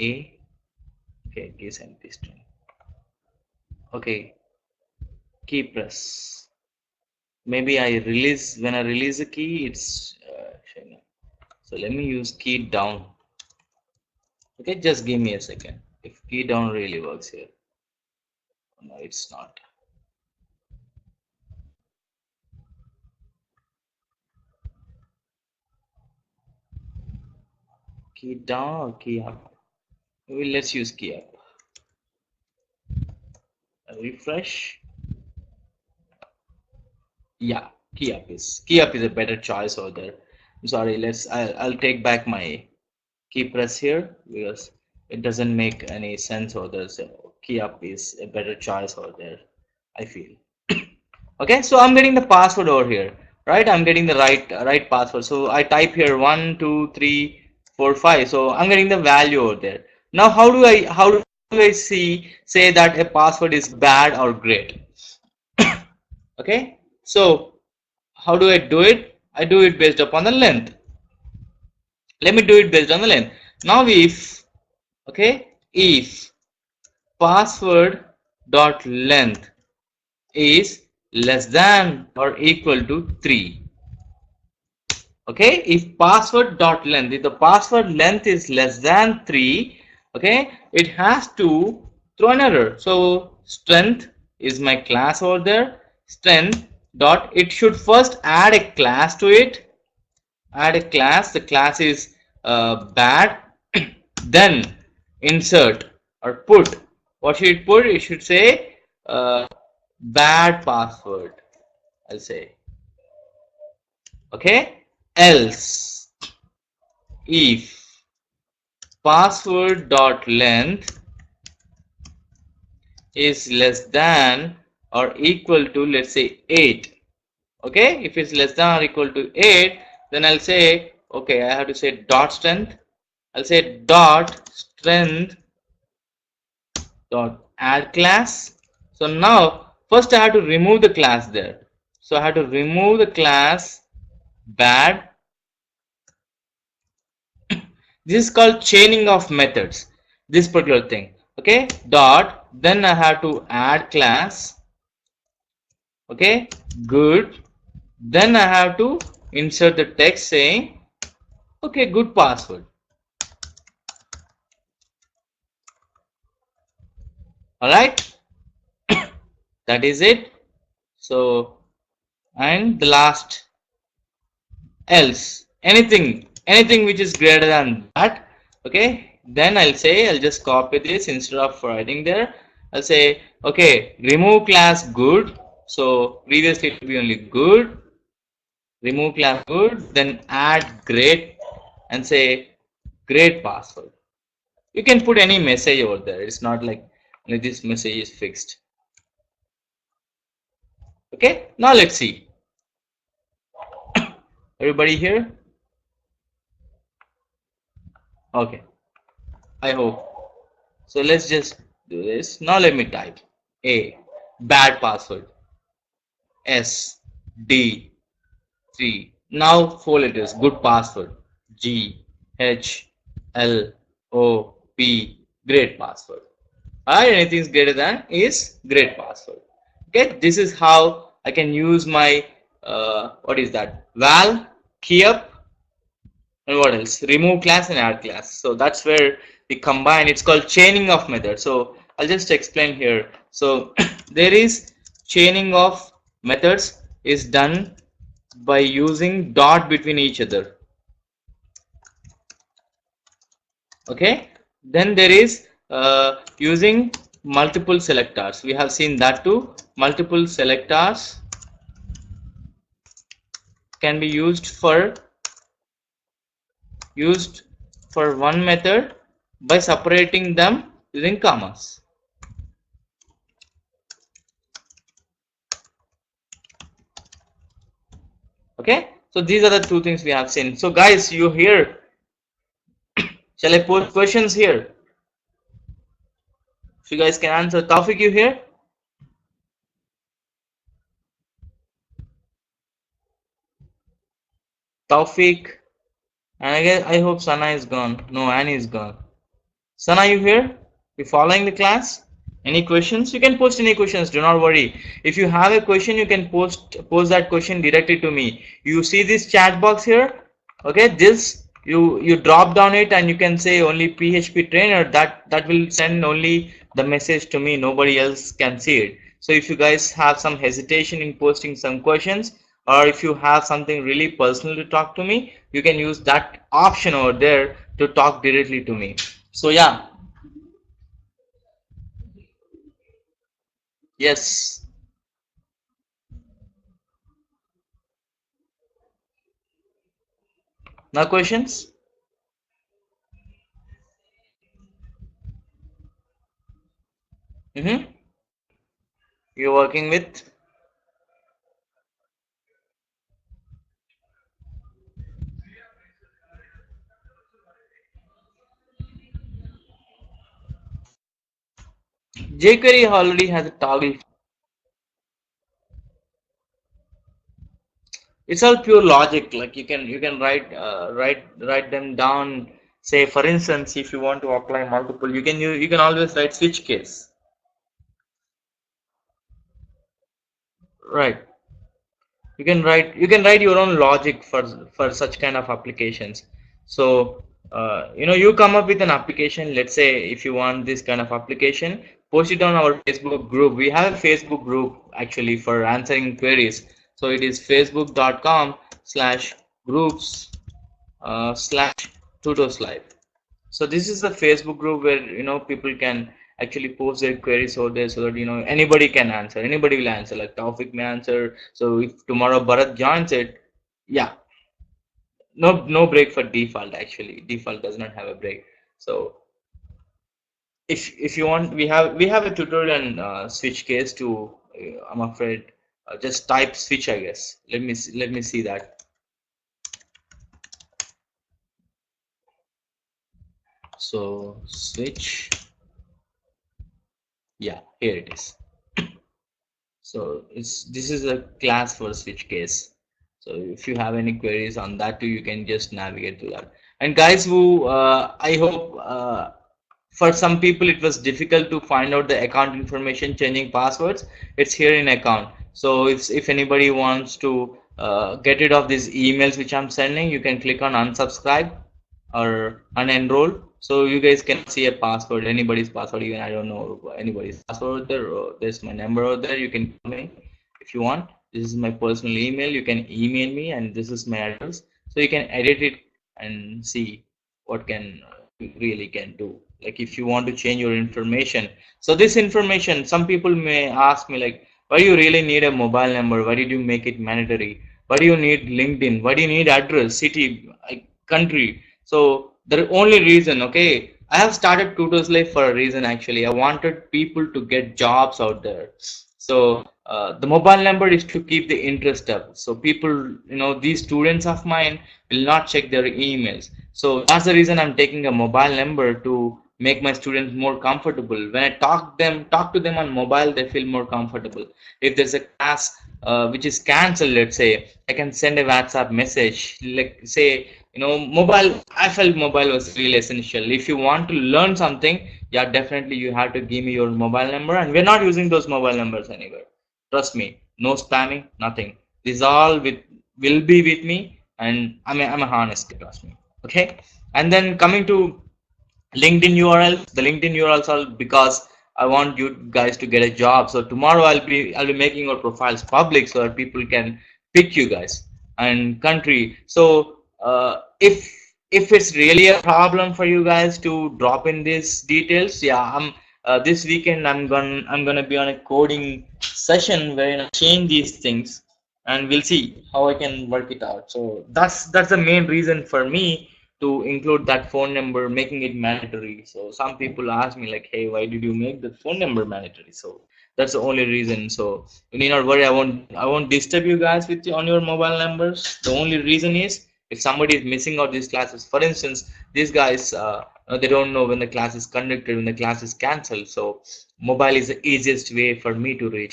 A. Okay, case empty string. Okay, key press. Maybe I release, when I release a key, it's showing up. So let me use key down. Okay, just give me a second. If key down really works here. No, it's not. Key down or key up? Maybe let's use key up. Refresh. Yeah, key up is a better choice over there. I'm sorry, I'll take back my key press here because it doesn't make any sense over there. So key up is a better choice over there, I feel. Okay, so I'm getting the password over here, right? I'm getting the right password. So I type here 1 2 3 4 5. So I'm getting the value over there. Now how do I say that a password is bad or great? Okay, so how do I do it? I do it based upon the length. Let me do it based on the length. Now if, okay, if password dot length is less than or equal to 3. Okay, if password dot length, if the password length is less than 3, okay, it has to throw an error. So strength is my class over there. Strength dot, it should first add a class to it. Add a class. The class is bad. Then insert or put. What should it put? It should say bad password. I'll say. Okay. Else, if password dot length is less than or equal to, let's say, 8. Okay, if it's less than or equal to 8, then I'll say, okay, I have to say dot strength. I'll say dot strength dot add class. So now first I have to remove the class there. So I have to remove the class bad. This is called chaining of methods, this particular thing. Okay, dot, then I have to add class. Okay, good. Then I have to insert the text saying, okay, good password. All right, that is it. So, and the last, else, anything which is greater than that. Okay, then I'll just copy this. Instead of writing there, I'll say, okay, remove class good. So previously it will be only good. Remove class good, then add great and say great password. You can put any message over there. It's not like only this message is fixed. Okay, now let's see. Everybody here? Okay, I hope. So let's just do this. Now let me type A, bad password, S, D, 3. Now 4 letters, good password, G, H, L, O, P, great password. Alright, anything is greater than is great password. Okay, this is how I can use my, what is that, val, key up, and what else, remove class and add class. So that's where we combine. It's called chaining of method. So I'll just explain here. So there is chaining of methods is done by using dot between each other. Okay, then there is using multiple selectors. We have seen that too. Multiple selectors can be used for one method by separating them using commas. Okay, so these are the two things we have seen. So guys, you here, shall I pose questions here? If you guys can answer. Taufik, you here? Taufik, and I hope Sana is gone. No, Annie is gone. Son, are you here? You following the class? Any questions? You can post any questions. Do not worry. If you have a question, you can post that question directly to me. You see this chat box here? Okay, this you drop down it and you can say only PHP trainer. That will send only the message to me. Nobody else can see it. So if you guys have some hesitation in posting some questions, or if you have something really personal to talk to me, you can use that option over there to talk directly to me. So yeah, yes. No questions? Mm-hmm. You're working with jQuery already has a toggle. It's all pure logic. Like you can write them down. Say for instance, if you want to apply multiple, you can always write switch case. Right. You can write your own logic for such kind of applications. So you come up with an application. Let's say if you want this kind of application, post it on our Facebook group. We have a Facebook group actually for answering queries. So it is facebook.com/groups slash Tutoslive. So this is the Facebook group where people can actually post their queries over there, so that anybody can answer. Anybody will answer. Like Taufik may answer. So if tomorrow Bharat joins it, yeah, no break for default. Actually, default does not have a break. So if you want, we have a tutorial on switch case too. I'm afraid just type switch. I guess. Let me see that. So switch. Yeah, here it is. So this is a class for switch case. So if you have any queries on that too, you can just navigate to that. And guys, who I hope for some people it was difficult to find out the account information, changing passwords. It's here in account. So if anybody wants to get rid of these emails which I'm sending, you can click on unsubscribe or unenroll, so you guys can see a password, anybody's password. Even I don't know anybody's password there. There's my number over there. You can call me if you want. This is my personal email. You can email me, and this is my address, so you can edit it and see what can you really can do. Like if you want to change your information, so this information, some people may ask me like, why do you really need a mobile number? Why did you make it mandatory? Why do you need LinkedIn? Why do you need address, city, country? So the only reason, okay, I have started Tutoslive for a reason actually. I wanted people to get jobs out there. So the mobile number is to keep the interest up. So people, these students of mine will not check their emails. So that's the reason I'm taking a mobile number to make my students more comfortable. When I talk to them on mobile, they feel more comfortable. If there's a class which is cancelled, let's say, I can send a WhatsApp message. Like say, mobile. I felt mobile was really essential. If you want to learn something, yeah, definitely you have to give me your mobile number, and we're not using those mobile numbers anywhere. Trust me, no spamming, nothing. This all will be with me, and I'm a honest. Trust me. Okay, and then coming to LinkedIn URL. The LinkedIn URLs are because I want you guys to get a job. So tomorrow I'll be making your profiles public so that people can pick you guys. And country. So if it's really a problem for you guys to drop in these details, yeah, this weekend I'm gonna be on a coding session where I change these things, and we'll see how I can work it out. So that's the main reason for me to include that phone number, making it mandatory. So some people ask me like, hey, why did you make the phone number mandatory? So that's the only reason. So you need not worry. I won't disturb you guys with on your mobile numbers. The only reason is if somebody is missing out these classes. For instance, these guys they don't know when the class is conducted, when the class is cancelled. So mobile is the easiest way for me to reach.